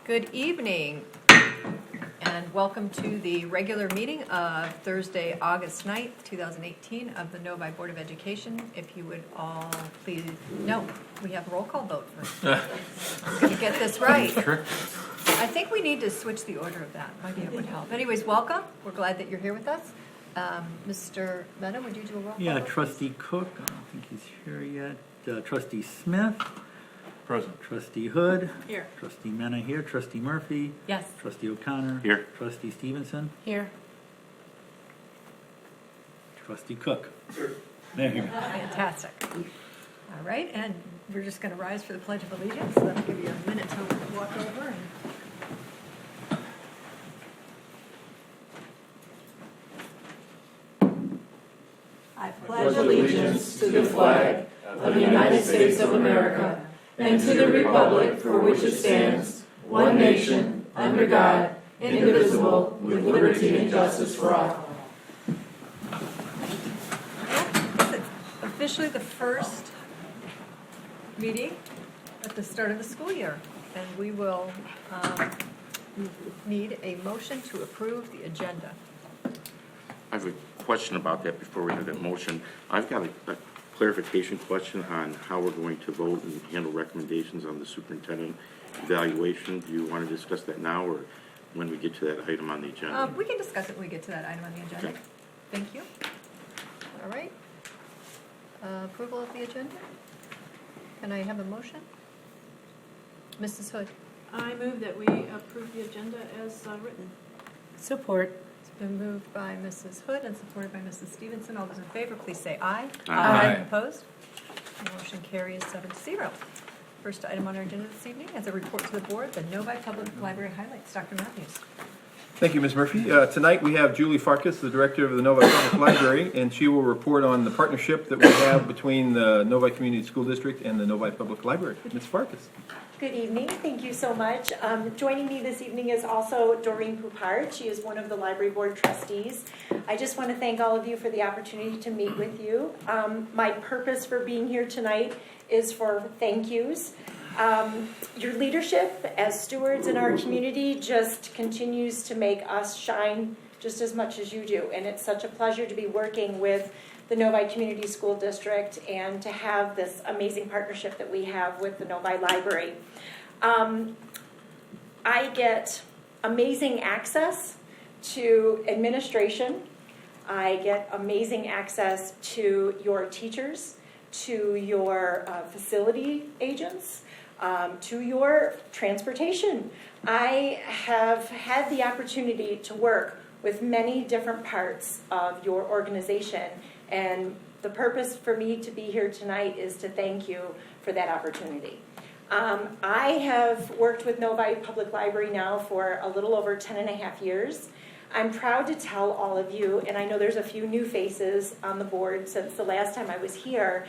Good evening, and welcome to the regular meeting of Thursday, August 9th, 2018 of the Novi Board of Education. If you would all please, no, we have a roll call vote first. I'm going to get this right. Sure. I think we need to switch the order of that. Maybe it would help. Anyways, welcome. We're glad that you're here with us. Mr. Mena, would you do a roll call Yeah, vote? Trustee Cook, I don't think he's here yet. Trustee Smith. Present. Trustee Hood. Here. Trustee Mena here. Trustee Murphy. Yes. Trustee O'Connor. Here. Trustee Stevenson. Here. Trustee Cook. There you go. Fantastic. All right, and we're just going to rise for the Pledge of Allegiance. So that'll give you a minute to walk over. I pledge allegiance to the flag of the United States of America and to the republic for which it stands, one nation, under God, indivisible, with liberty and justice for all. It's officially the first meeting at the start of the school year, and we will need a motion to approve the agenda. I have a question about that before we have that motion. I've got a clarification question on how we're going to vote and handle recommendations on the superintendent evaluation. Do you want to discuss that now or when we get to that item on the agenda? We can discuss it when we get to that item on the agenda. Okay. Thank you. All right. Approval of the agenda? Can I have a motion? Mrs. Hood? I move that we approve the agenda as written. Support. It's been moved by Mrs. Hood and supported by Mrs. Stevenson. All those in favor, please say aye. Aye. Opposed? The motion carries 7-0. First item on our agenda this evening is a report to the board, the Novi Public Library highlights. Dr. Matthews. Thank you, Ms. Murphy. Tonight we have Julie Farkas, the director of the Novi Public Library, and she will report on the partnership that we have between the Novi Community School District and the Novi Public Library. Ms. Farkas. Good evening. Thank you so much. Joining me this evening is also Doreen Poupard. She is one of the library board trustees. I just want to thank all of you for the opportunity to meet with you. My purpose for being here tonight is for thank yous. Your leadership as stewards in our community just continues to make us shine just as much as you do. And it's such a pleasure to be working with the Novi Community School District and to have this amazing partnership that we have with the Novi Library. I get amazing access to administration. I get amazing access to your teachers, to your facility agents, to your transportation. I have had the opportunity to work with many different parts of your organization, and the purpose for me to be here tonight is to thank you for that opportunity. I have worked with Novi Public Library now for a little over 10 and a half years. I'm proud to tell all of you, and I know there's a few new faces on the board since the last time I was here,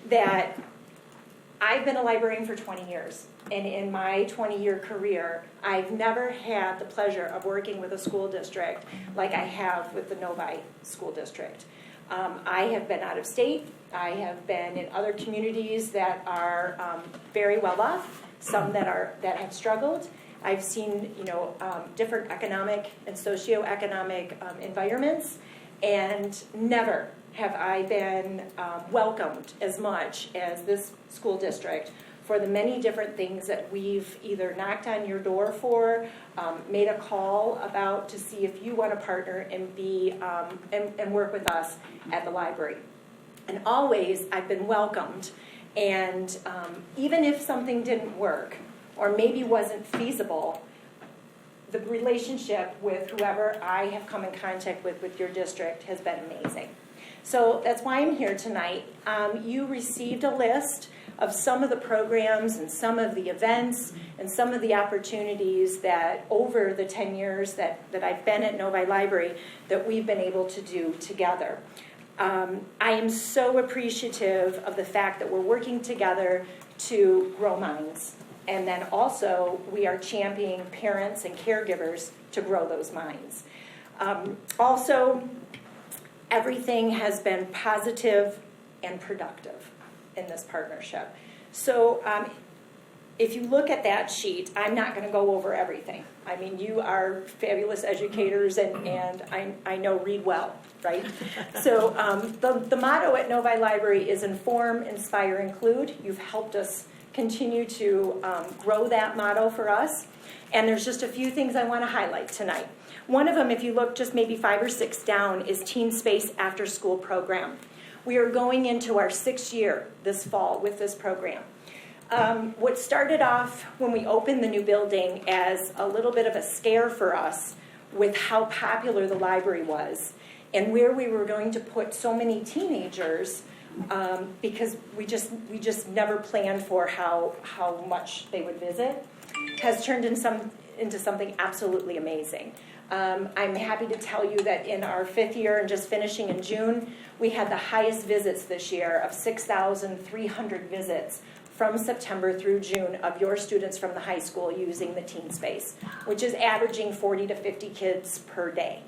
that I've been a librarian for 20 years, and in my 20-year career, I've never had the pleasure of working with a school district like I have with the Novi School District. I have been out of state. I have been in other communities that are very well off, some that have struggled. I've seen, different economic and socioeconomic environments, and never have I been welcomed as much as this school district for the many different things that we've either knocked on your door for, made a call about to see if you want to partner and be and work with us at the library. And always I've been welcomed, and even if something didn't work or maybe wasn't feasible, the relationship with whoever I have come in contact with your district has been amazing. So that's why I'm here tonight. You received a list of some of the programs and some of the events and some of the opportunities that over the 10 years that I've been at Novi Library that we've been able to do together. I am so appreciative of the fact that we're working together to grow minds. And then also we are championing parents and caregivers to grow those minds. Also, everything has been positive and productive in this partnership. So if you look at that sheet, I'm not going to go over everything. I mean, you are fabulous educators, and I know read well, right? So the motto at Novi Library is inform, inspire, include. You've helped us continue to grow that motto for us. And there's just a few things I want to highlight tonight. One of them, if you look just maybe 5 or 6 down, is Teen Space After School Program. We are going into our 6th year this fall with this program. What started off when we opened the new building as a little bit of a scare for us with how popular the library was and where we were going to put so many teenagers, because we just never planned for how much they would visit, has turned into something absolutely amazing. I'm happy to tell you that in our 5th year and just finishing in June, we had the highest visits this year of 6,300 visits from September through June of your students from the high school using the Teen Space, which is averaging 40 to 50 kids per day.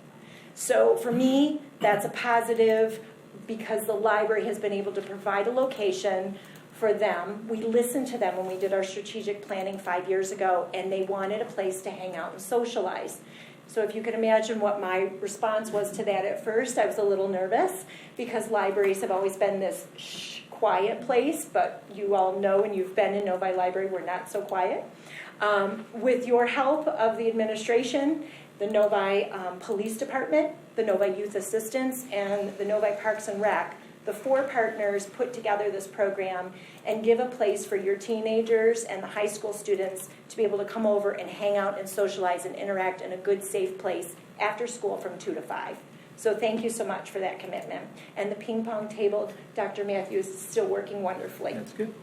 So for me, that's a positive because the library has been able to provide a location for them. We listened to them when we did our strategic planning 5 years ago, and they wanted a place to hang out and socialize. So if you can imagine what my response was to that at first, I was a little nervous because libraries have always been this quiet place, but you all know, and you've been in Novi Library, we're not so quiet. With your help of the administration, the Novi Police Department, the Novi Youth Assistance, and the Novi Parks and Rec, the 4 partners put together this program and give a place for your teenagers and the high school students to be able to come over and hang out and socialize and interact in a good, safe place after school from 2 to 5. So thank you so much for that commitment. And the ping pong table, Dr. Matthews, is still working wonderfully. That's good.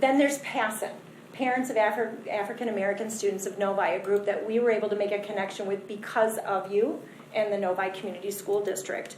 Then there's PASSN, Parents of African American Students of Novi, a group that we were able to make a connection with because of you and the Novi Community School District.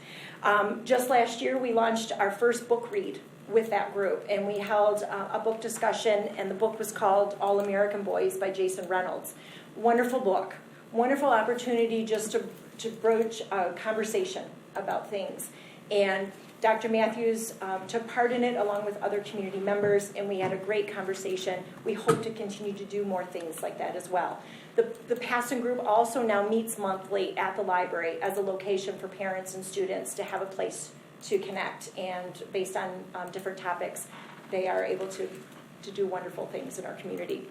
Just last year, we launched our first book read with that group, and we held a book discussion, and the book was called All American Boys by Jason Reynolds. Wonderful book. Wonderful opportunity just to broach a conversation about things. And Dr. Matthews took part in it along with other community members, and we had a great conversation. We hope to continue to do more things like that as well. The PASSN group also now meets monthly at the library as a location for parents and students to have a place to connect, and based on different topics, they are able to do wonderful things in our community.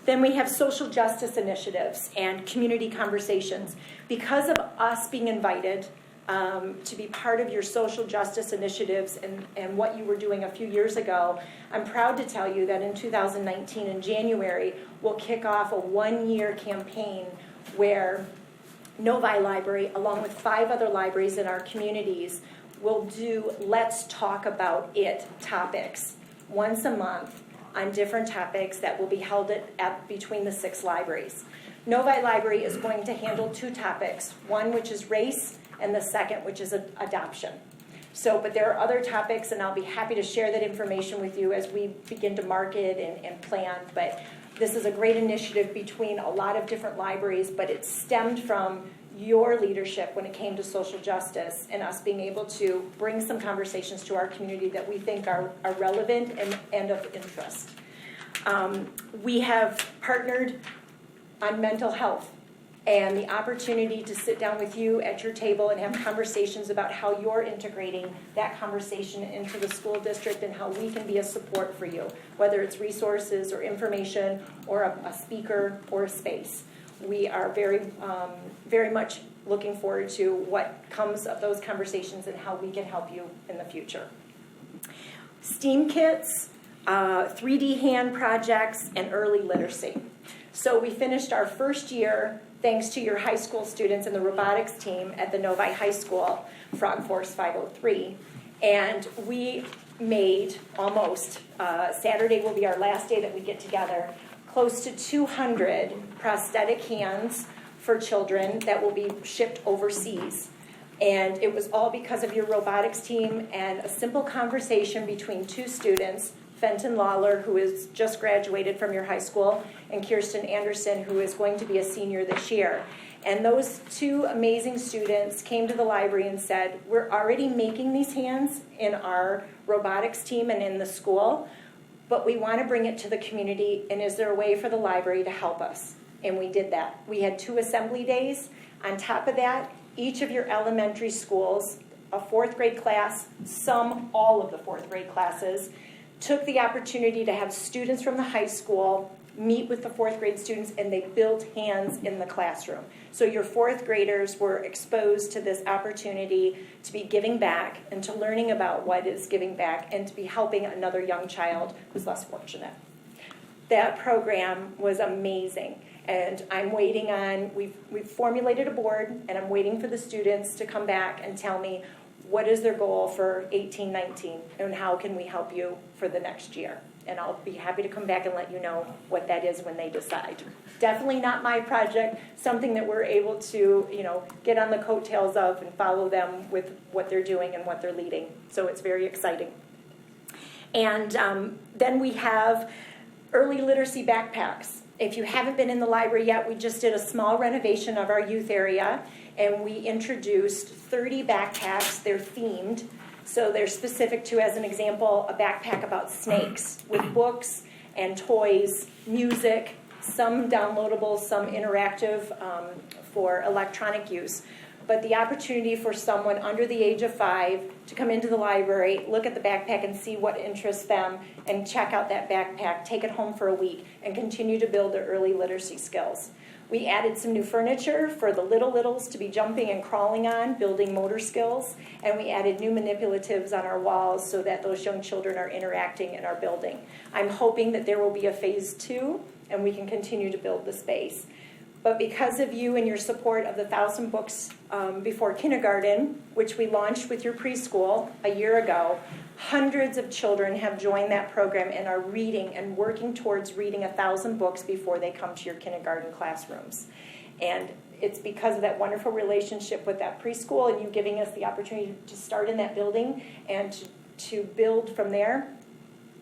Then we have social justice initiatives and community conversations. Because of us being invited to be part of your social justice initiatives and what you were doing a few years ago, I'm proud to tell you that in 2019, in January, we'll kick off a 1-year campaign where Novi Library, along with 5 other libraries in our communities, will do Let's Talk About It topics once a month on different topics that will be held at between the 6 libraries. Novi Library is going to handle 2 topics, one which is race, and the second, which is adoption. But there are other topics, and I'll be happy to share that information with you as we begin to market and plan. But this is a great initiative between a lot of different libraries, but it stemmed from your leadership when it came to social justice and us being able to bring some conversations to our community that we think are relevant and of interest. We have partnered on mental health and the opportunity to sit down with you at your table and have conversations about how you're integrating that conversation into the school district and how we can be a support for you, whether it's resources or information or a speaker or a space. We are very much looking forward to what comes of those conversations and how we can help you in the future. STEAM kits, 3D hand projects, and early literacy. So we finished our first year thanks to your high school students and the robotics team at the Novi High School, Frog Force 503. And we made almost, Saturday will be our last day that we get together, close to 200 prosthetic hands for children that will be shipped overseas. And it was all because of your robotics team and a simple conversation between 2 students, Fenton Lawler, who is just graduated from your high school, and Kirsten Anderson, who is going to be a senior this year. And those 2 amazing students came to the library and said, we're already making these hands in our robotics team and in the school. but we want to bring it to the community, and is there a way for the library to help us? And we did that. We had 2 assembly days. On top of that, each of your elementary schools, a 4th grade class, all of the 4th grade classes, took the opportunity to have students from the high school meet with the 4th grade students, and they built hands in the classroom. So your 4th graders were exposed to this opportunity to be giving back and to learning about what is giving back and to be helping another young child who's less fortunate. That program was amazing. And I'm waiting on, we've formulated a board, and I'm waiting for the students to come back and tell me what is their goal for 18-19 and how can we help you for the next year. And I'll be happy to come back and let you know what that is when they decide. Definitely not my project, something that we're able to, get on the coattails of and follow them with what they're doing and what they're leading. So it's very exciting. And then we have early literacy backpacks. If you haven't been in the library yet, we just did a small renovation of our youth area, and we introduced 30 backpacks. They're themed, so they're specific to, as an example, a backpack about snakes with books and toys, music, some downloadable, some interactive for electronic use. But the opportunity for someone under the age of 5 to come into the library, look at the backpack and see what interests them, and check out that backpack, take it home for a week, and continue to build their early literacy skills. We added some new furniture for the littles to be jumping and crawling on, building motor skills, and we added new manipulatives on our walls so that those young children are interacting in our building. I'm hoping that there will be a phase 2, and we can continue to build the space. But because of you and your support of the 1,000 Books Before Kindergarten, which we launched with your preschool a year ago, hundreds of children have joined that program and are reading and working towards reading 1,000 books before they come to your kindergarten classrooms. And it's because of that wonderful relationship with that preschool and you giving us the opportunity to start in that building and to build from there.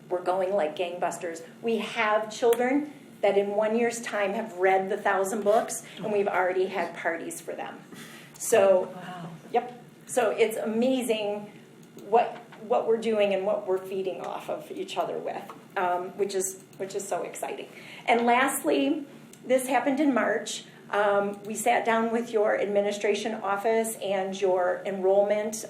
We're going like gangbusters. We have children that in 1 year's time have read the 1,000 books, and we've already had parties for them. So, Wow. Yep. So it's amazing what we're doing and what we're feeding off of each other with, which is so exciting. And lastly, this happened in March. We sat down with your administration office and your enrollment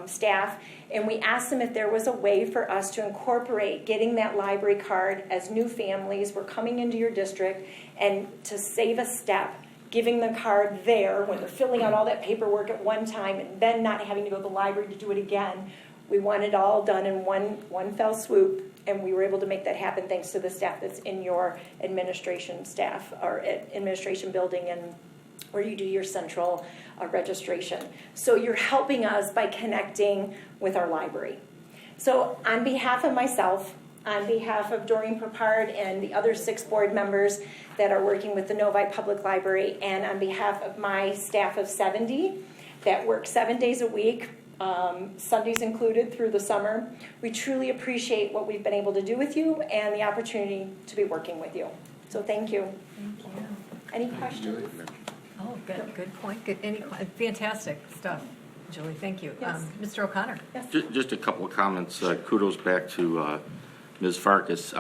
staff, and we asked them if there was a way for us to incorporate getting that library card as new families were coming into your district, and to save a step, giving the card there when they're filling out all that paperwork at one time and then not having to go to the library to do it again. We want it all done in one fell swoop, and we were able to make that happen thanks to the staff that's in your administration staff, or administration building, and where you do your central registration. So you're helping us by connecting with our library. So on behalf of myself, on behalf of Doreen Papard and the other 6 board members that are working with the Novi Public Library, and on behalf of my staff of 70 that work 7 days a week, Sundays included through the summer, we truly appreciate what we've been able to do with you and the opportunity to be working with you. So thank you. Thank you. Any questions? Oh, good point. Fantastic stuff, Julie. Thank you. Yes. Mr. O'Connor. Yes. Just a couple of comments. Kudos back to Ms. Farkas.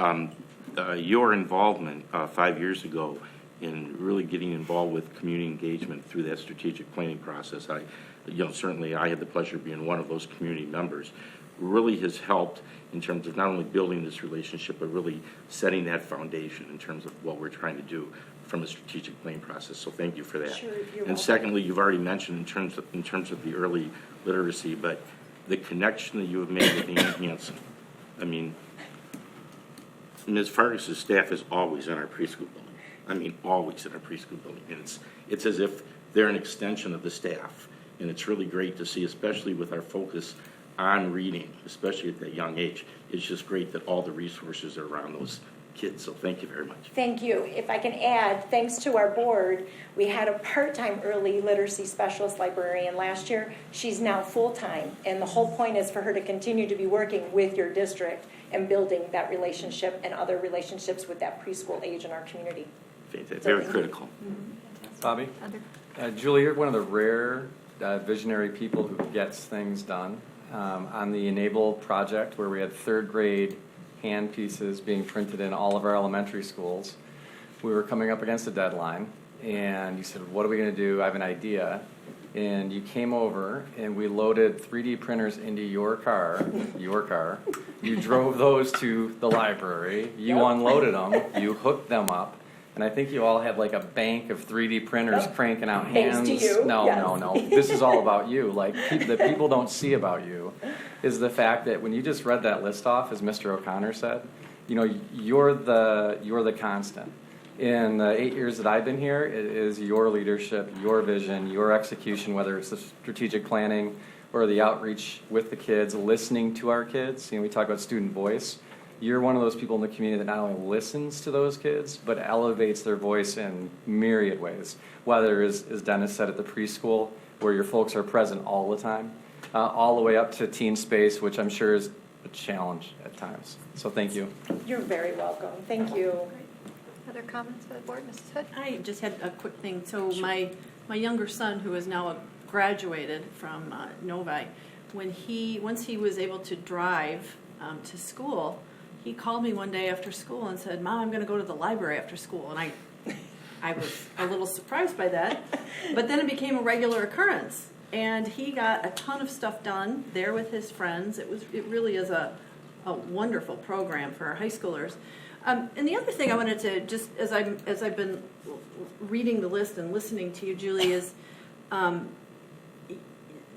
Your involvement 5 years ago in really getting involved with community engagement through that strategic planning process, certainly I had the pleasure of being one of those community members, really has helped in terms of not only building this relationship, but really setting that foundation in terms of what we're trying to do from a strategic planning process. So thank you for that. Sure, you're and welcome. secondly, you've already mentioned in terms of the early literacy, but the connection that you have made with Ann Hansen. I mean, Ms. Farkas' staff is always in our preschool building. I mean, always in our preschool building. And it's as if they're an extension of the staff. And it's really great to see, especially with our focus on reading, especially at that young age. It's just great that all the resources are around those kids. So thank you very much. Thank you. If I can add, thanks to our board, we had a part-time early literacy specialist librarian last year. She's now full-time, and the whole point is for her to continue to be working with your district and building that relationship and other relationships with that preschool age in our community. Very critical. Bobby? Julie, you're one of the rare visionary people who gets things done. On the Enable project, where we had 3rd grade hand pieces being printed in all of our elementary schools. We were coming up against a deadline, and you said, what are we going to do? I have an idea. And you came over, and we loaded 3D printers into your car. You drove those to the library. You unloaded them. You hooked them up. And I think you all had like a bank of 3D printers cranking out Thanks hands. to you, No, yes. no. This is all about you. Like, the people don't see about you is the fact that when you just read that list off, as Mr. O'Connor said, you know, you're the constant. In the 8 years that I've been here, it is your leadership, your vision, your execution, whether it's the strategic planning or the outreach with the kids, listening to our kids. You know, we talk about student voice. You're one of those people in the community that not only listens to those kids, but elevates their voice in myriad ways. Whether, as Dennis said, at the preschool, where your folks are present all the time, all the way up to teen space, which I'm sure is a challenge at times. So thank you. You're very welcome. Thank you. Other comments by the board, Mrs. Hood? I just had a quick thing. So my younger son, who is now graduated from Novi, once he was able to drive to school, he called me one day after school and said, "Mom, I'm going to go to the library after school." And I was a little surprised by that, but then it became a regular occurrence, and he got a ton of stuff done there with his friends. It really is a wonderful program for our high schoolers. And the other thing I wanted to just, as I've been reading the list and listening to you, Julie, is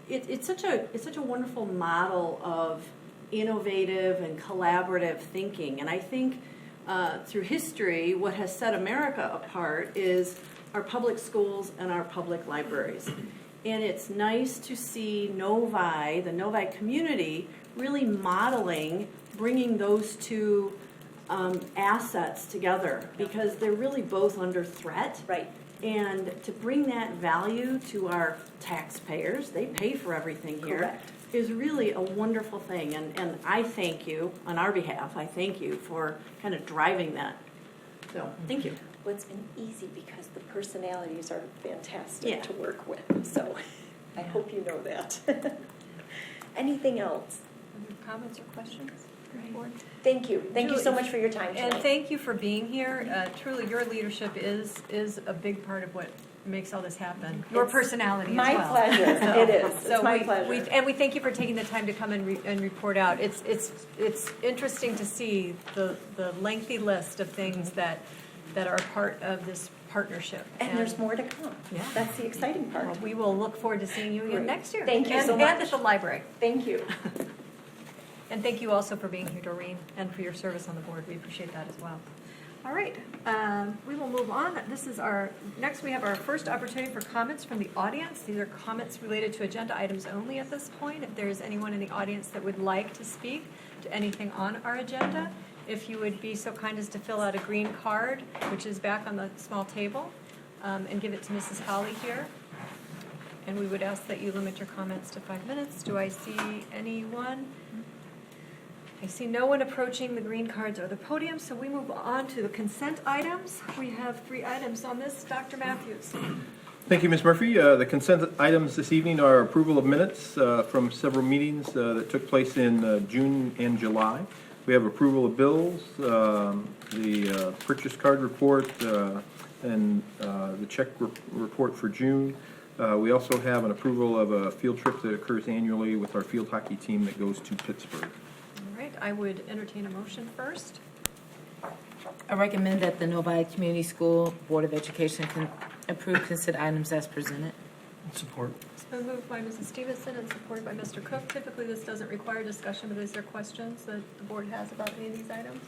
it's such a wonderful model of innovative and collaborative thinking. And I think through history, what has set America apart is our public schools and our public libraries. And it's nice to see the Novi community, really modeling, bringing those two assets together, because they're really both under threat. Right. And to bring that value to our taxpayers, they pay for everything here, Correct. is really a wonderful thing. And I thank you, on our behalf, I thank you for kind of driving that. So, thank you. Well, it's been easy because the personalities are fantastic Yeah. to work with. So I hope you know that. Anything else? Other comments or questions? Board? Thank you. Thank you so Julie, much for your time And tonight. thank you for being here. Truly, your leadership is a big part of what makes all this happen. Your It's personality my as well. pleasure. It is. It's my pleasure. And we thank you for taking the time to come and report out. It's interesting to see the lengthy list of things that are part of this partnership. And there's more to come. Yeah. That's the exciting part. Well, we will look forward to seeing you again Great. next year. Thank you And- so And much. at the library. Thank you. And thank you also for being here, Doreen, and for your service on the board. We appreciate that as well. All right, we will move on. Next we have our first opportunity for comments from the audience. These are comments related to agenda items only at this point. If there's anyone in the audience that would like to speak to anything on our agenda, if you would be so kind as to fill out a green card, which is back on the small table, and give it to Mrs. Holly here. And we would ask that you limit your comments to 5 minutes. Do I see anyone? I see no one approaching the green cards or the podium, so we move on to the consent items. We have 3 items on this. Dr. Matthews. Thank you, Ms. Murphy. The consent items this evening are approval of minutes from several meetings that took place in June and July. We have approval of bills, the purchase card report, and the check report for June. We also have an approval of a field trip that occurs annually with our field hockey team that goes to Pittsburgh. All right, I would entertain a motion first. I recommend that the Novi Community School Board of Education can approve consent items as presented. Support. It's been moved by Mrs. Stevenson and supported by Mr. Cook. Typically, this doesn't require discussion, but is there questions that the board has about any of these items?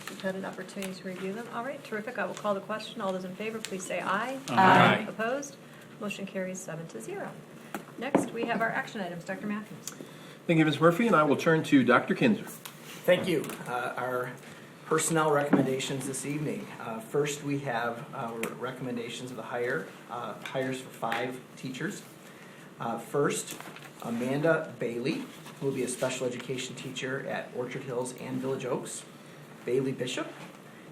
We've had an opportunity to review them. All right, terrific. I will call the question. All those in favor, please say aye. Aye. Opposed? Motion carries 7-0. Next, we have our action items. Dr. Matthews. Thank you, Ms. Murphy, and I will turn to Dr. Kinzer. Thank you. Our personnel recommendations this evening. First, we have our recommendations of the hires for 5 teachers. First, Amanda Bailey, who will be a special education teacher at Orchard Hills and Village Oaks. Bailey Bishop,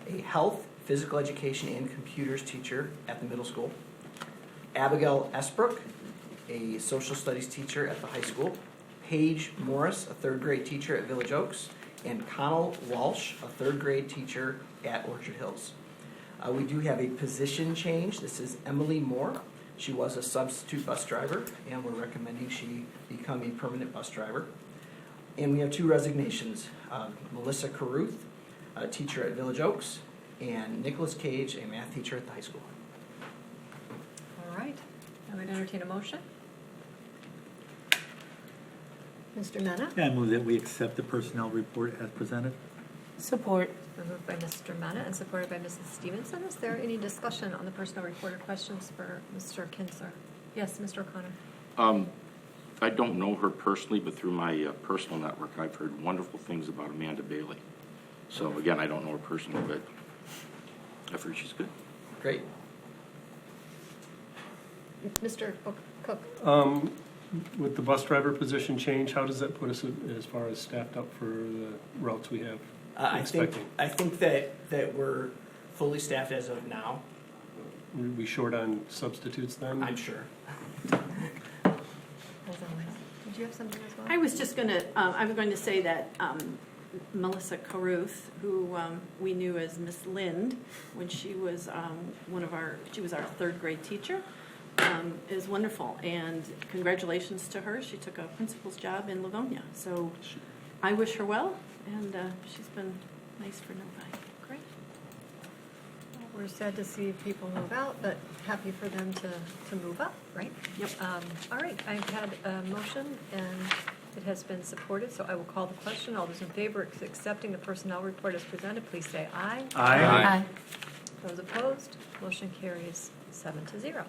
a health, physical education, and computers teacher at the middle school. Abigail Esbrook, a social studies teacher at the high school. Paige Morris, a 3rd grade teacher at Village Oaks. and Connell Walsh, a third grade teacher at Orchard Hills. We do have a position change. This is Emily Moore. She was a substitute bus driver, and we're recommending she become a permanent bus driver. And we have 2 resignations, Melissa Caruth, a teacher at Village Oaks, and Nicholas Cage, a math teacher at the high school. All right, I would entertain a motion. Mr. Mena? Yeah, I move that we accept the personnel report as presented. Support. Moved by Mr. Mena and supported by Mrs. Stevenson. Is there any discussion on the personnel report or questions for Mr. Kinsler? Yes, Mr. O'Connor. I don't know her personally, but through my personal network, I've heard wonderful things about Amanda Bailey. So again, I don't know her personally, but I've heard she's good. Great. Mr. Cook? With the bus driver position change, how does that put us as far as staffed up for the routes we have? I think that we're fully staffed as of now. Are we short on substitutes then? I'm sure. Did you have something as well? I was just going to say that Melissa Caruth, who we knew as Miss Lind when she was she was our third grade teacher, is wonderful, and congratulations to her. She took a principal's job in Livonia, so I wish her well, and she's been nice for Novi. Great. Well, we're sad to see people move out, but happy for them to move up, right? Yep. All right, I've had a motion, and it has been supported, so I will call the question. All those in favor of accepting the personnel report as presented, please say aye. Aye. Those opposed, motion carries 7-0.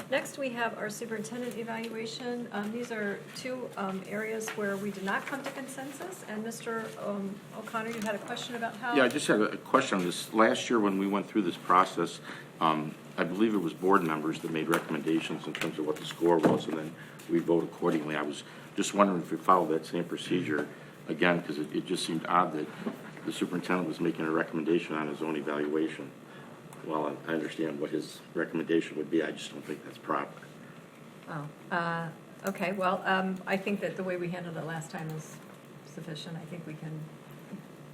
Next, we have our superintendent evaluation. These are 2 areas where we did not come to consensus. And Mr. O'Connor, you had a question about how? Yeah, I just had a question on this. Last year when we went through this process, I believe it was board members that made recommendations in terms of what the score was, and then we vote accordingly. I was just wondering if we followed that same procedure again, because it just seemed odd that the superintendent was making a recommendation on his own evaluation. Well, I understand what his recommendation would be. I just don't think that's proper. Oh, okay. Well, I think that the way we handled it last time is sufficient. I think we can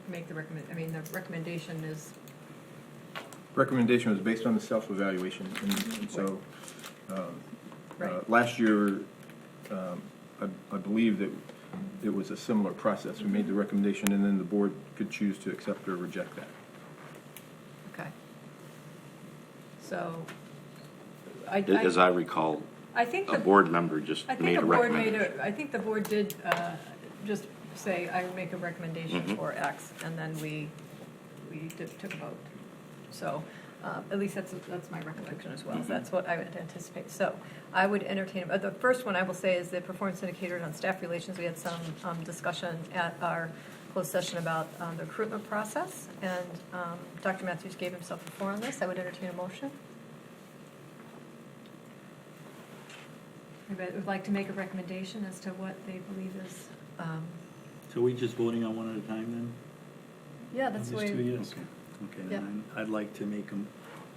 make the the recommendation is. Recommendation was based on the self-evaluation, and so Right. last year, I believe that it was a similar process. We made the recommendation, and then the board could choose to accept or reject that. Okay. So, As I recall, I think a board member just I think made the a board recommendation. I think the board did just say, I make a recommendation Mhm. for X, and then we took a vote. So, at least that's my recollection as well. Mhm. That's what I would anticipate. So, I would entertain, the first one I will say is the performance indicator on staff relations. We had some discussion at our closed session about the recruitment process, and Dr. Matthews gave himself a 4 on this. I would entertain a motion. Anybody would like to make a recommendation as to what they believe is, So we just voting on one at a time then? yeah, that's the These 2 way. years. Okay, Yeah. then I'd like to make them,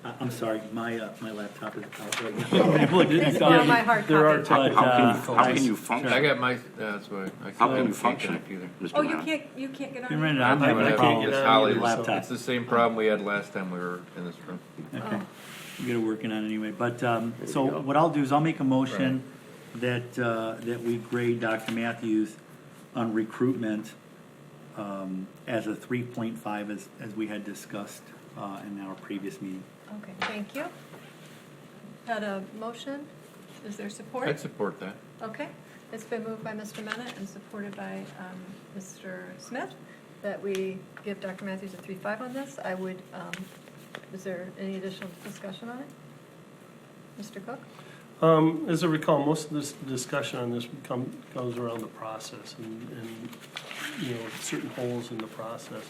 I'm sorry, my laptop is out right now. I'm looking at It's on my it. hard There are copy. How can you function? I got my, that's why. I How can you can't function, connect either. Mr. Oh, you Brown? can't get on? You're right, it? I'm I having a can't problem get with on Holly's either, so laptop. It's the same problem we had last time we were in this room. Okay, Oh. we get it working on it anyway. But, so what I'll do is I'll make a motion that we grade Dr. Matthews on recruitment as a 3.5 as we had discussed in our previous meeting. Okay, thank you. Had a motion? Is there support? I'd support that. Okay, it's been moved by Mr. Mena and supported by Mr. Smith that we give Dr. Matthews a 3.5 on this. I would, is there any additional discussion on it? Mr. Cook? As I recall, most of this discussion on this goes around the process and certain holes in the process.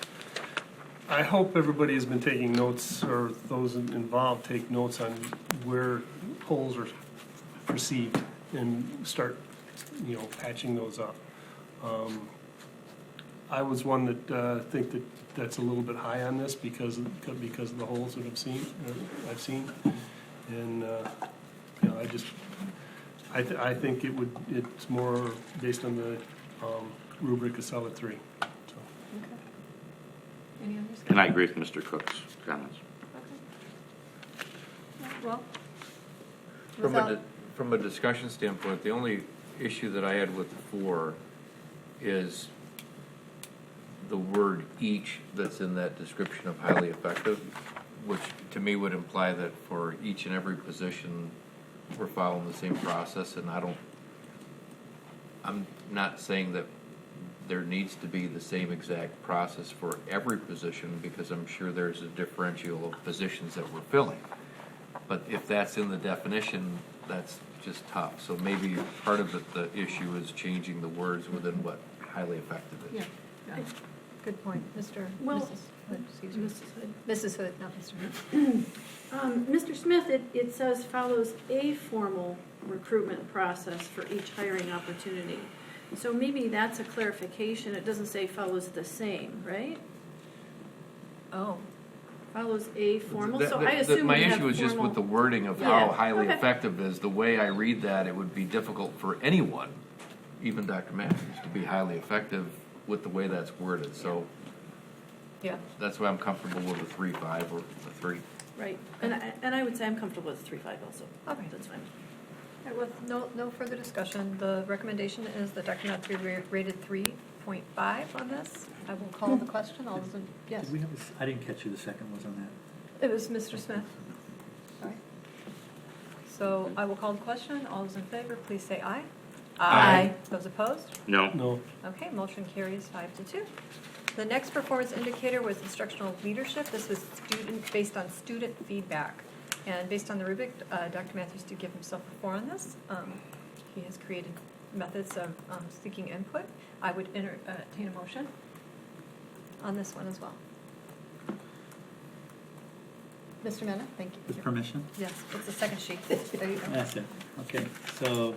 I hope everybody has been taking notes, or those involved take notes on where holes are perceived and start, patching those up. I was one that think that that's a little bit high on this because of the holes that I've seen, and I think it's more based on the rubric of solid 3. So. Okay. Any other discussion? And I agree with Mr. Cook's comments. Okay. Well, without, From a discussion standpoint, the only issue that I had with the 4 is the word each that's in that description of highly effective, which to me would imply that for each and every position, we're following the same process, and I'm not saying that there needs to be the same exact process for every position, because I'm sure there's a differential of positions that we're filling. But if that's in the definition, that's just tough. So maybe part of the issue is changing the words within what highly effective is. Yeah. good point, Mr. Well, Mrs. Hood, excuse me. Mrs. Hood. Mrs. Hood, not Mr. Hood. Mr. Smith, it says follows a formal recruitment process for each hiring opportunity. So maybe that's a clarification. It doesn't say follows the same, right? Oh, Follows a formal, so I assume My we have issue is just with the formal. wording of Yeah. how highly Okay. effective is. The way I read that, it would be difficult for anyone, even Dr. Matthews, to be highly effective with the way that's worded. So yeah. that's why I'm comfortable with a 3-5 or a 3. Right, and I would say I'm comfortable with 3-5 also. Okay. That's fine. All right, with no further discussion, the recommendation is that Dr. Knott be rated 3.5 on this. I will call the question. All those in, yes. Did we have I didn't catch who the second was on that. It was Mr. Smith. Sorry. So I will call the question. All those in favor, please say aye. Aye. Those opposed? No? No. Okay, motion carries 5-2. The next performance indicator was instructional leadership. This was based on student feedback. And based on the rubric, Dr. Matthews did give himself a 4 on this. He has created methods of seeking input. I would entertain a motion on this one as well. Mr. Mena, thank you. With permission? Yes, it's the second sheet. There you go. That's it. Okay, so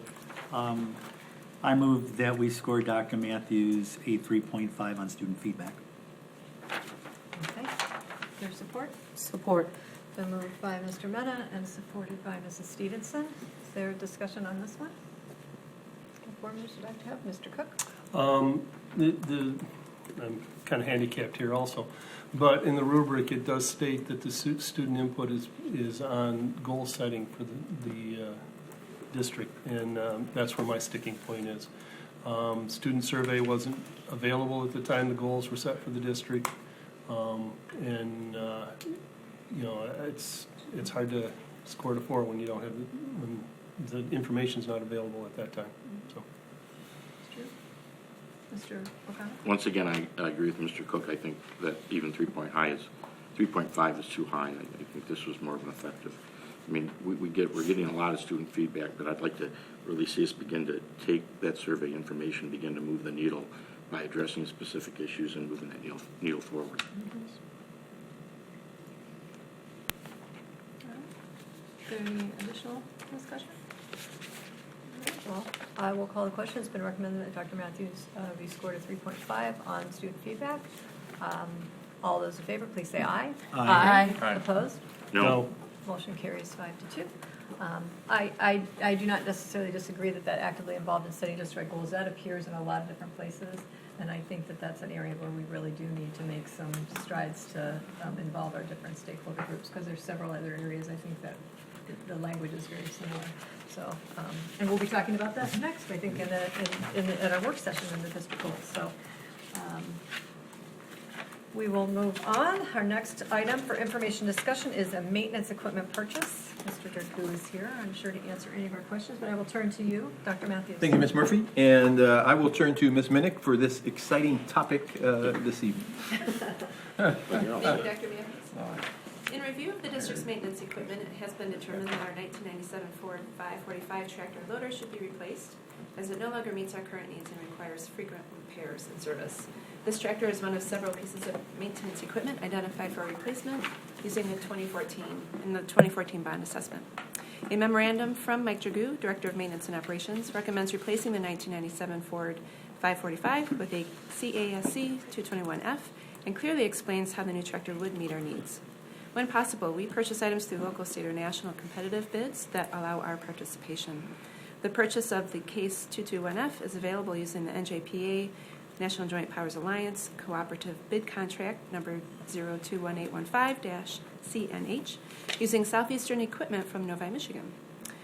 I move that we score Dr. Matthews a 3.5 on student feedback. Okay. Your support? Support. Been moved by Mr. Mena and supported by Mrs. Stevenson. Is there discussion on this one? What board members would like to have? Mr. Cook? I'm kind of handicapped here also, but in the rubric, it does state that the student input is on goal setting for the district, and that's where my sticking point is. Student survey wasn't available at the time the goals were set for the district, and you know, it's hard to score to 4 when you don't have when the information's not available at that time. So. Mr. O'Connor? Once again, I agree with Mr. Cook. I think that even 3.5 is too high. I think this was more of an effective. I mean, we're getting a lot of student feedback, but I'd like to really see us begin to take that survey information, begin to move the needle by addressing specific issues and moving that needle forward. Is there any additional discussion? Well, I will call the question. It's been recommended that Dr. Matthews be scored a 3.5 on student feedback. All those in favor, please say aye. Aye. Aye. Opposed? No? Motion carries 5-2. I do not necessarily disagree that actively involved in setting district goals, that appears in a lot of different places. And I think that that's an area where we really do need to make some strides to involve our different stakeholder groups, because there's several other areas I think that the language is very similar. So, and we'll be talking about that next, I think, at our work session in the district goals. So, we will move on. Our next item for information discussion is a maintenance equipment purchase. Mr. Durku is here, I'm sure to answer any of our questions, but I will turn to you, Dr. Matthews. Thank you, Ms. Murphy. And I will turn to Ms. Minnick for this exciting topic this evening. Thank you, Dr. Matthews. In review of the district's maintenance equipment, it has been determined that our 1997 Ford 545 tractor loader should be replaced, as it no longer meets our current needs and requires frequent repairs and service. This tractor is one of several pieces of maintenance equipment identified for replacement using the 2014 bond assessment. A memorandum from Mike Dragoo, Director of Maintenance and Operations, recommends replacing the 1997 Ford 545 with a CASC 221F and clearly explains how the new tractor would meet our needs. When possible, we purchase items through local, state, or national competitive bids that allow our participation. The purchase of the CASE 221F is available using the NJPA National Joint Powers Alliance Cooperative Bid Contract number 021815-CNH, using Southeastern Equipment from Novi, Michigan.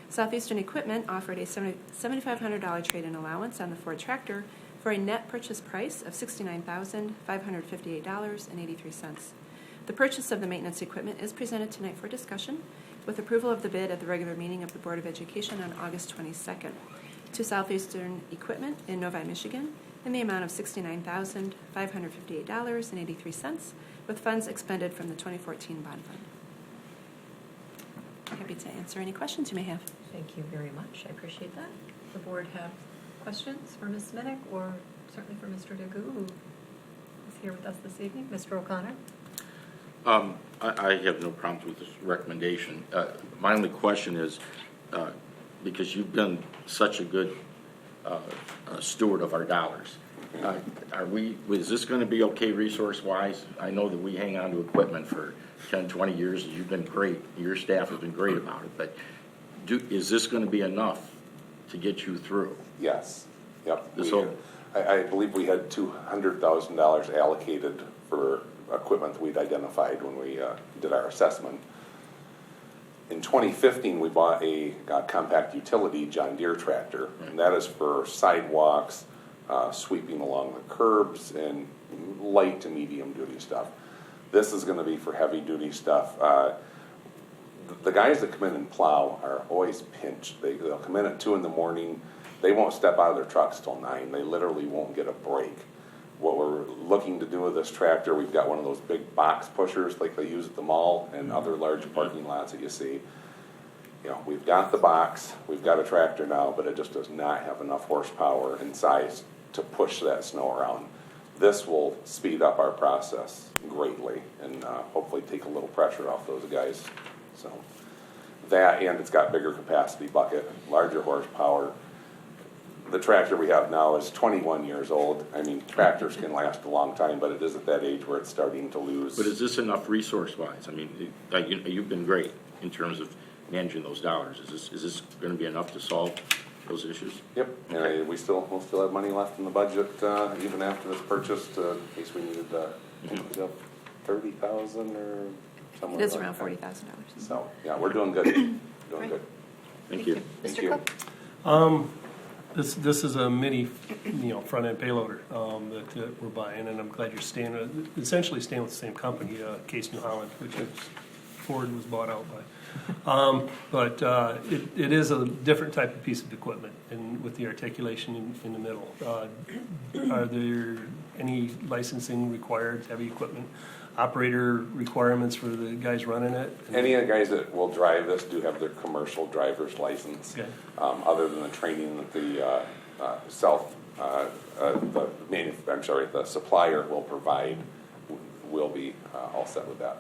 Southeastern Equipment offered a $7,500 trade-in allowance on the Ford tractor for a net purchase price of $69,558.83. The purchase of the maintenance equipment is presented tonight for discussion, with approval of the bid at the regular meeting of the Board of Education on August 22nd. To Southeastern Equipment in Novi, Michigan, in the amount of $69,558.83, with funds expended from the 2014 bond fund. Happy to answer any questions you may have. Thank you very much. I appreciate that. The board have questions for Ms. Minnick or certainly for Mr. Degu, who is here with us this evening. Mr. O'Connor? I have no problems with this recommendation. My only question is, because you've been such a good steward of our dollars, is this going to be okay resource-wise? I know that we hang on to equipment for 10, 20 years. You've been great. Your staff has been great about it. But is this going to be enough to get you through? Yes. Yep. So, I believe we had $200,000 allocated for equipment that we'd identified when we did our assessment. In 2015, we bought a compact utility John Deere tractor, and that is for sidewalks, sweeping along the curbs, and light to medium duty stuff. This is going to be for heavy duty stuff. The guys that come in and plow are always pinched. They'll come in at 2 in the morning. They won't step out of their trucks till 9. They literally won't get a break. What we're looking to do with this tractor, we've got one of those big box pushers like they use at the mall and other large parking lots that you see. You know, we've got the box, we've got a tractor now, but it just does not have enough horsepower and size to push that snow around. This will speed up our process greatly and hopefully take a little pressure off those guys. So that, and it's got bigger capacity bucket, larger horsepower. The tractor we have now is 21 years old. I mean, tractors can last a long time, but it is at that age where it's starting to lose. but is this enough resource-wise? I mean, you've been great in terms of managing those dollars. Is this going to be enough to solve those issues? Yep, and we'll still have money left in the budget even after this purchase in case we needed $30,000 or somewhere. It is like around that. $40,000. So yeah, we're doing good. Doing good. Thank you. Thank Mr. you. Cook? This is a mini, front end payloader that we're buying, and I'm glad you're essentially staying with the same company, Case New Holland, which Ford was bought out by. But it is a different type of piece of equipment, and with the articulation in the middle. Are there any licensing required, heavy equipment, operator requirements for the guys running it? Any of the guys that will drive this do have their commercial driver's license. Okay. Other than the training that the the supplier will provide, will be all set with that.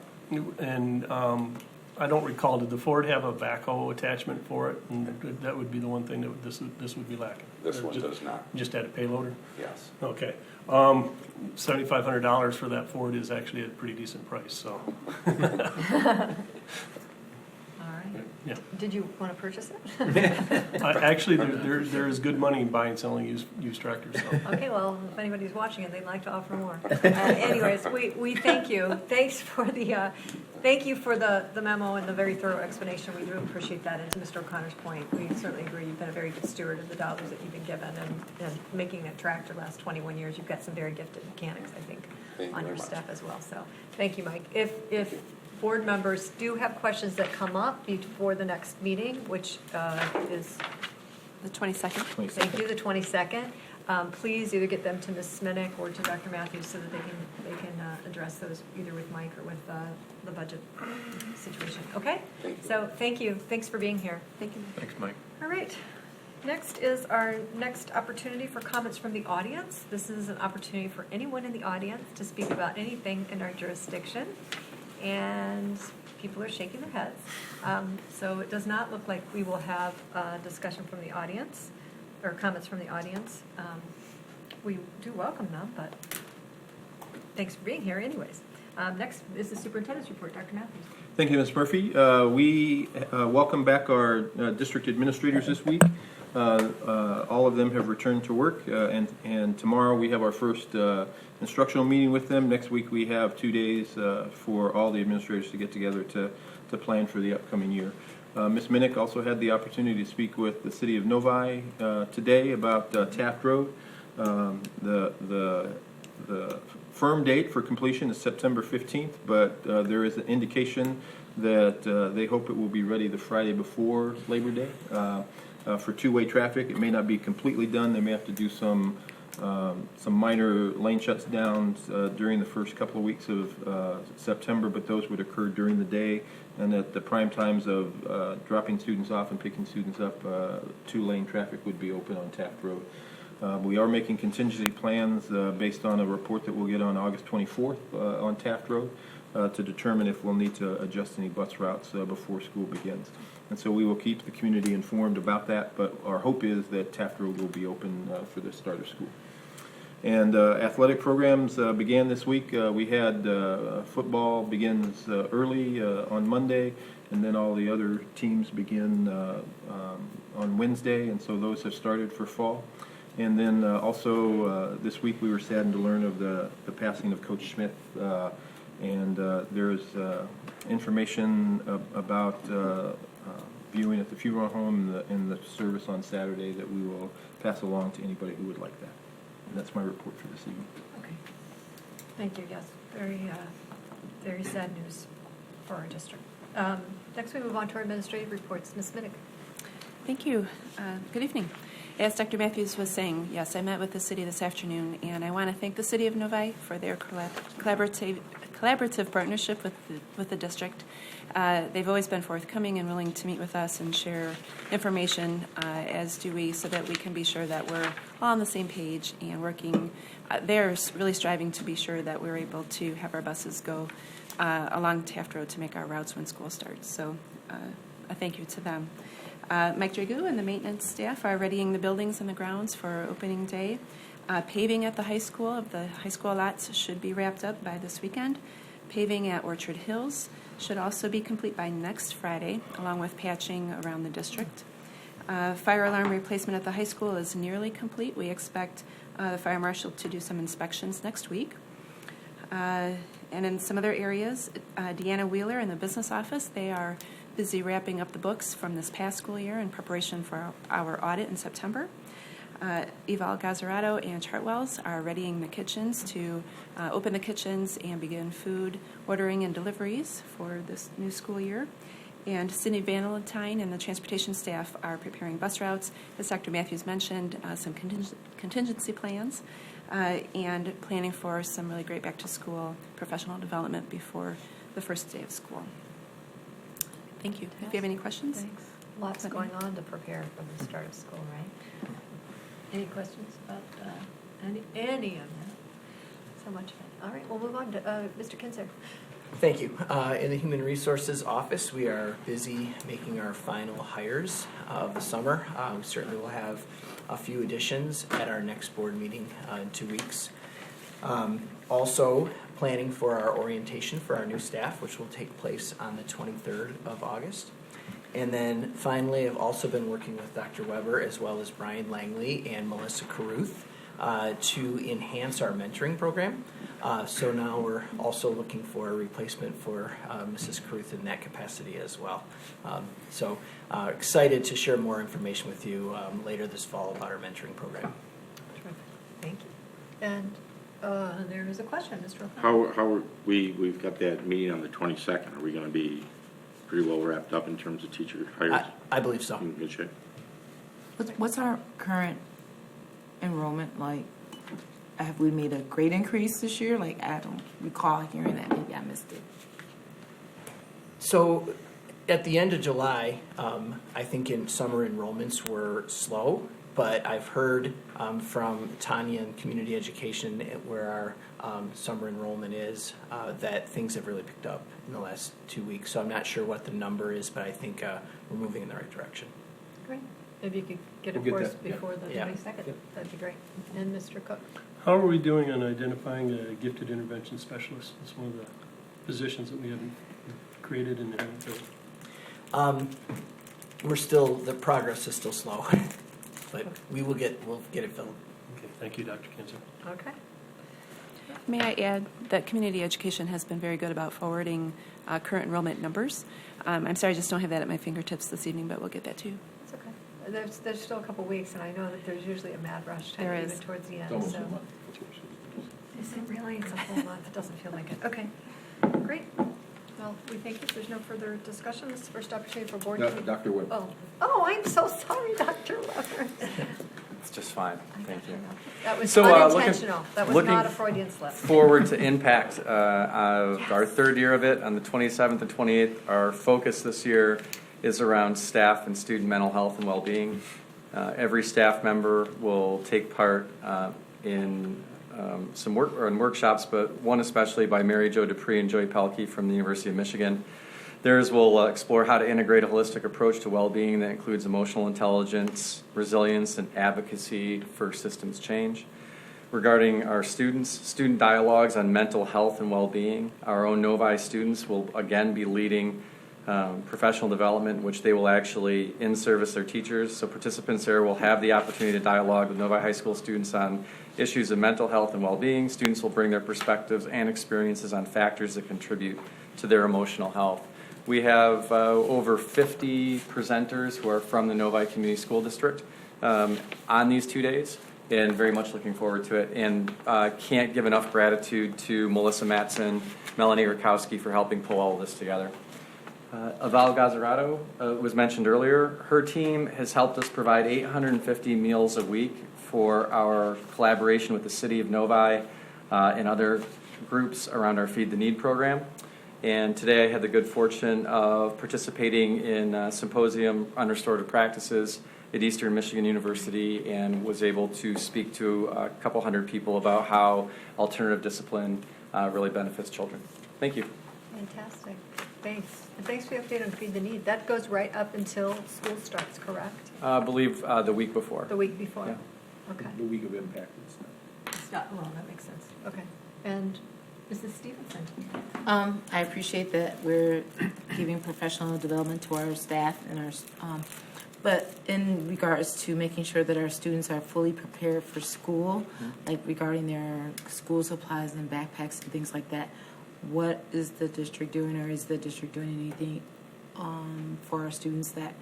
And I don't recall, did the Ford have a backhoe attachment for it? And that would be the one thing that this would be lacking. This one does not. Just had a payloader? Yes. Okay. $7,500 for that Ford is actually a pretty decent price, so. All right. Yeah. Did you want to purchase it? Actually, there is good money in buying and selling used tractors, so. Okay, well, if anybody's watching it, they'd like to offer more. Anyways, we thank you. Thanks for thank you for the memo and the very thorough explanation. We do appreciate that. And to Mr. O'Connor's point, we certainly agree you've been a very good steward of the dollars that you've been given, and making that tractor last 21 years. You've got some very gifted mechanics, I think, on your staff as well. So thank you, Mike. If board members do have questions that come up before the next meeting, which is The 22nd. thank you, the 22nd. Please either get them to Ms. Sminik or to Dr. Matthews so that they can address those either with Mike or with the budget situation. Okay? Thank you. So thank you. Thanks for being here. Thank you. Thanks, Mike. All right. Next is our next opportunity for comments from the audience. This is an opportunity for anyone in the audience to speak about anything in our jurisdiction. And people are shaking their heads. So it does not look like we will have discussion from the audience or comments from the audience. We do welcome them, but thanks for being here anyways. Next is the superintendent's report. Dr. Matthews. Thank you, Ms. Murphy. We welcome back our district administrators this week. All of them have returned to work, and tomorrow we have our first instructional meeting with them. Next week we have 2 days for all the administrators to get together to plan for the upcoming year. Ms. Minnick also had the opportunity to speak with the city of Novi today about Taft Road. The firm date for completion is September 15th, but there is an indication that they hope it will be ready the Friday before Labor Day. For two-way traffic, it may not be completely done. They may have to do some minor lane shuts downs during the first couple of weeks of September, but those would occur during the day, and at the prime times of dropping students off and picking students up, two-lane traffic would be open on Taft Road. We are making contingency plans based on a report that we'll get on August 24th on Taft Road to determine if we'll need to adjust any bus routes before school begins. And so we will keep the community informed about that, but our hope is that Taft Road will be open for the start of school. And athletic programs began this week. We had football begins early on Monday, and then all the other teams begin on Wednesday, and so those have started for fall. And then also this week we were saddened to learn of the passing of Coach Smith, and there's information about viewing at the funeral home and the service on Saturday that we will pass along to anybody who would like that. And that's my report for this evening. Okay. Thank you, yes. Very sad news for our district. Next we move on to our administrative reports. Ms. Minnick. Thank you. Good evening. As Dr. Matthews was saying, yes, I met with the city this afternoon, and I want to thank the city of Novi for their collaborative partnership with the district. They've always been forthcoming and willing to meet with us and share information, as do we, so that we can be sure that we're all on the same page and working. They're really striving to be sure that we're able to have our buses go along Taft Road to make our routes when school starts. So a thank you to them. Mike Dragoo and the maintenance staff are readying the buildings and the grounds for opening day. Paving at the high school of the high school lots should be wrapped up by this weekend. Paving at Orchard Hills should also be complete by next Friday, along with patching around the district. Fire alarm replacement at the high school is nearly complete. We expect the fire marshal to do some inspections next week. And in some other areas, Deanna Wheeler in the business office, they are busy wrapping up the books from this past school year in preparation for our audit in September. Eval Gazzarato and Chartwells are readying the kitchens to open the kitchens and begin food ordering and deliveries for this new school year. And Cindy Valentine and the transportation staff are preparing bus routes, as Dr. Matthews mentioned, some contingency plans, and planning for some really great back-to-school professional development before the first day of school. Thank you. If you have any questions? Thanks. Lots going on to prepare for the start of school, right? Any questions about any of that? So much fun. All right, we'll move on to Mr. Kinzer. Thank you. In the Human Resources Office, we are busy making our final hires of the summer. We certainly will have a few additions at our next board meeting in 2 weeks. Also, planning for our orientation for our new staff, which will take place on the 23rd of August. And then finally, I've also been working with Dr. Weber as well as Brian Langley and Melissa Caruth to enhance our mentoring program. So now we're also looking for a replacement for Mrs. Caruth in that capacity as well. So excited to share more information with you later this fall about our mentoring program. Terrific. Thank you. And there is a question, Mr. O'Connor. How are we've got that meeting on the 22nd. Are we going to be pretty well wrapped up in terms of teacher hires? I believe so. In good shape. What's our current enrollment like? Have we made a great increase this year? Like, I don't recall hearing that. Maybe I missed it. So at the end of July, I think in summer enrollments were slow, but I've heard from Tanya in community education where our summer enrollment is that things have really picked up in the last 2 weeks. So I'm not sure what the number is, but I think we're moving in the right direction. Great. Maybe you could get We'll it get for us that, yeah. before the Yeah. 22nd. Yep. That'd be great. And Mr. Cook. How are we doing on identifying a gifted intervention specialist? It's one of the positions that we haven't created and have built? The progress is still slow, but we'll get it filled. Okay, thank you, Dr. Kinzer. Okay. May I add that community education has been very good about forwarding current enrollment numbers. I'm sorry, I just don't have that at my fingertips this evening, but we'll get that to you. It's okay. There's still a couple weeks, and I know that there's usually a mad rush time There even is. towards the end. Almost So. a month. Is it really? It's a whole month. It doesn't feel like it. Okay, great. Well, we thank you. If there's no further discussion, this is the first opportunity for board. Dr. Webb. Oh, I'm so sorry, Dr. Weber. It's just fine. Thank you. That was So, unintentional. That was looking not a Freudian slip. Forward to Impact, of our third year of it on the 27th and 28th. Our focus this year is around staff and student mental health and well-being. Every staff member will take part in some workshops, but one especially by Mary Jo Dupree and Joy Pelkey from the University of Michigan. Theirs will explore how to integrate a holistic approach to well-being that includes emotional intelligence, resilience, and advocacy for systems change. Regarding our students, student dialogues on mental health and well-being. Our own Novi students will again be leading professional development, which they will actually in-service their teachers. So participants there will have the opportunity to dialogue with Novi High School students on issues of mental health and well-being. Students will bring their perspectives and experiences on factors that contribute to their emotional health. We have over 50 presenters who are from the Novi Community School District on these 2 days, and very much looking forward to it. And can't give enough gratitude to Melissa Matson, Melanie Rakowski for helping pull all of this together. Aval Gazzarato was mentioned earlier. Her team has helped us provide 850 meals a week for our collaboration with the City of Novi and other groups around our Feed the Need program. And today I had the good fortune of participating in a symposium on restorative practices at Eastern Michigan University and was able to speak to a couple hundred people about how alternative discipline really benefits children. Thank you. Fantastic. Thanks. And thanks for the update on Feed the Need. That goes right up until school starts, correct? I believe the week before. The week before? Yeah. Okay. The week of impact. Well, that makes sense. Okay. And Mrs. Stevenson? I appreciate that we're giving professional development to our staff and our, but in regards to making sure that our students are fully prepared for school, like regarding their school supplies and backpacks and things like that, what is the district doing, or is the district doing anything for our students that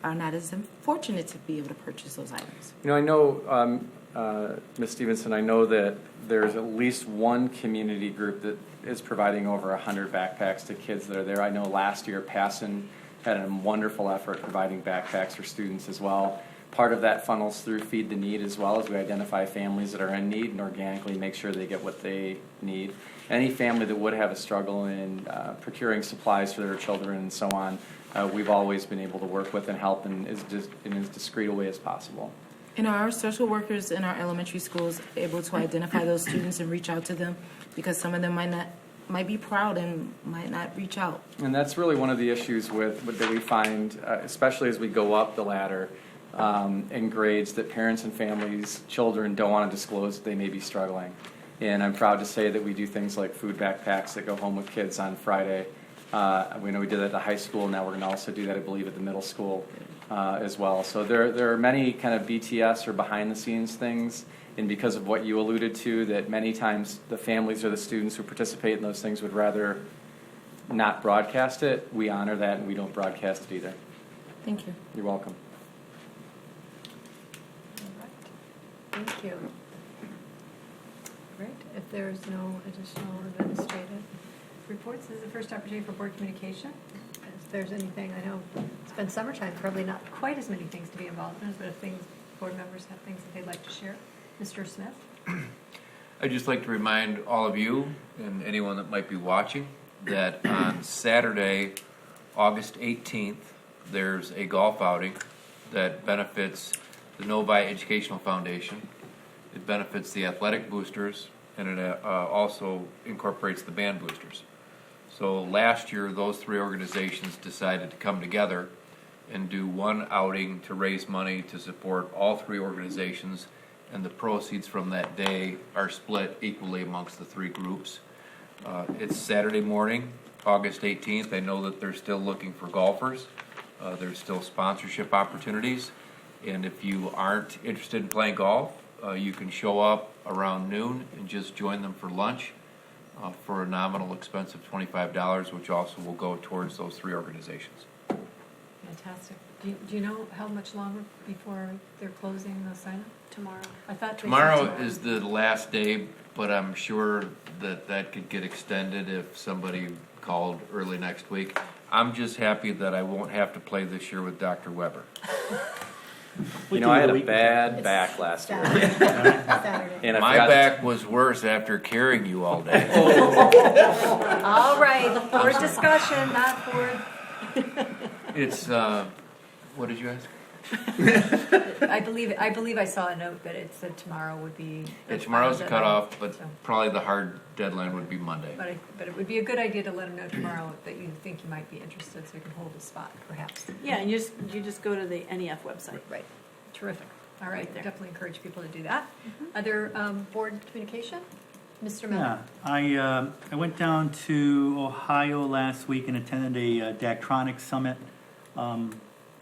are not as fortunate to be able to purchase those items? You know, I know, Ms. Stevenson, I know that there's at least one community group that is providing over 100 backpacks to kids that are there. I know last year Passon had a wonderful effort providing backpacks for students as well. Part of that funnels through Feed the Need as well, as we identify families that are in need and organically make sure they get what they need. Any family that would have a struggle in procuring supplies for their children and so on, we've always been able to work with and help in as discreet a way as possible. And are our social workers in our elementary schools able to identify those students and reach out to them? Because some of them might be proud and might not reach out. And that's really one of the issues that we find, especially as we go up the ladder in grades, that parents and families, children don't want to disclose that they may be struggling. And I'm proud to say that we do things like food backpacks that go home with kids on Friday. We know we did that at the high school. Now we're going to also do that, I believe, at the middle school as well. So there are many kind of BTS or behind-the-scenes things, and because of what you alluded to, that many times the families or the students who participate in those things would rather not broadcast it. We honor that, and we don't broadcast it either. Thank you. You're welcome. All right. Thank you. Great. If there's no additional administrative reports, this is the first opportunity for board communication. If there's anything, I know it's been summertime, probably not quite as many things to be involved in, but if board members have things that they'd like to share. Mr. Smith? I'd just like to remind all of you and anyone that might be watching that on Saturday, August 18th, there's a golf outing that benefits the Novi Educational Foundation. It benefits the athletic boosters, and it also incorporates the band boosters. So last year, those three organizations decided to come together and do one outing to raise money to support all three organizations, and the proceeds from that day are split equally amongst the three groups. It's Saturday morning August 18th. I know that they're still looking for golfers. There's still sponsorship opportunities. And if you aren't interested in playing golf, you can show up around noon and just join them for lunch for a nominal expense of $25, which also will go towards those 3 organizations. Fantastic. Do you know how much longer before they're closing the sign-up? Tomorrow. I thought they said Tomorrow is the last day, but I'm sure that could get extended if somebody called early next week. I'm just happy that I won't have to play this year with Dr. Weber. You know, I had a bad back last year. Saturday. And I My forgot to- back was worse after carrying you all day. All right, board discussion, not board. It's, what did you ask? I believe I saw a note that it said tomorrow would be. Yeah, tomorrow's the cutoff, but So, probably the hard deadline would be Monday. but it would be a good idea to let them know tomorrow that you think you might be interested, so you can hold a spot, perhaps. Yeah, and you just go to the NEF website. Right, terrific. All right, Right there. definitely encourage people to do that. Other board communication? Mr. Miller? Yeah, I went down to Ohio last week and attended a Daktronics summit.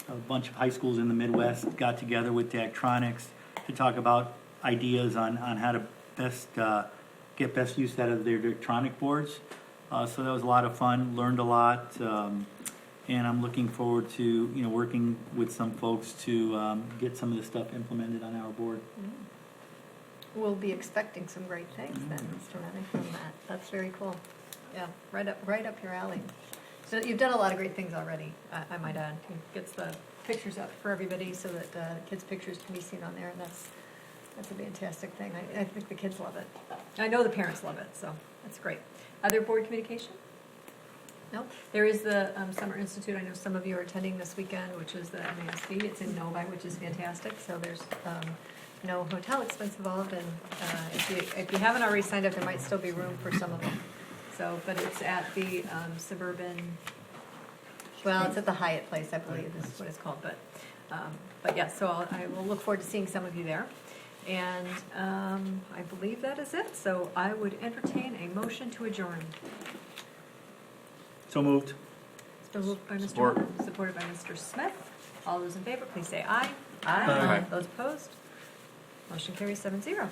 A bunch of high schools in the Midwest got together with Daktronics to talk about ideas on how to best get best use out of their Daktronic boards. So that was a lot of fun, learned a lot, and I'm looking forward to working with some folks to get some of this stuff implemented on our board. We'll be expecting some great things then, Mr. Manning, from that. That's very cool. Yeah, right up your alley. So you've done a lot of great things already, I might add. He gets the pictures up for everybody so that kids' pictures can be seen on there, and that's a fantastic thing. I think the kids love it. I know the parents love it, so that's great. Other board communication? No? There is the Summer Institute. I know some of you are attending this weekend, which is the MASC. It's in Novi, which is fantastic. So there's no hotel expense involved, and if you haven't already signed up, there might still be room for some of them. So, but it's at the suburban. Well, it's at the Hyatt Place, I believe, is what it's called. But yeah. So I will look forward to seeing some of you there, and I believe that is it. So I would entertain a motion to adjourn. So moved. It's been moved by Mr. Support. Miller, supported by Mr. Smith. All those in favor, please say aye. Aye. Those opposed? Motion carries 7-0.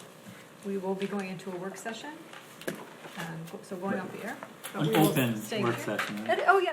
We will be going into a work session. So going off the air. But An we will open stay work here. session, right? Oh, yeah.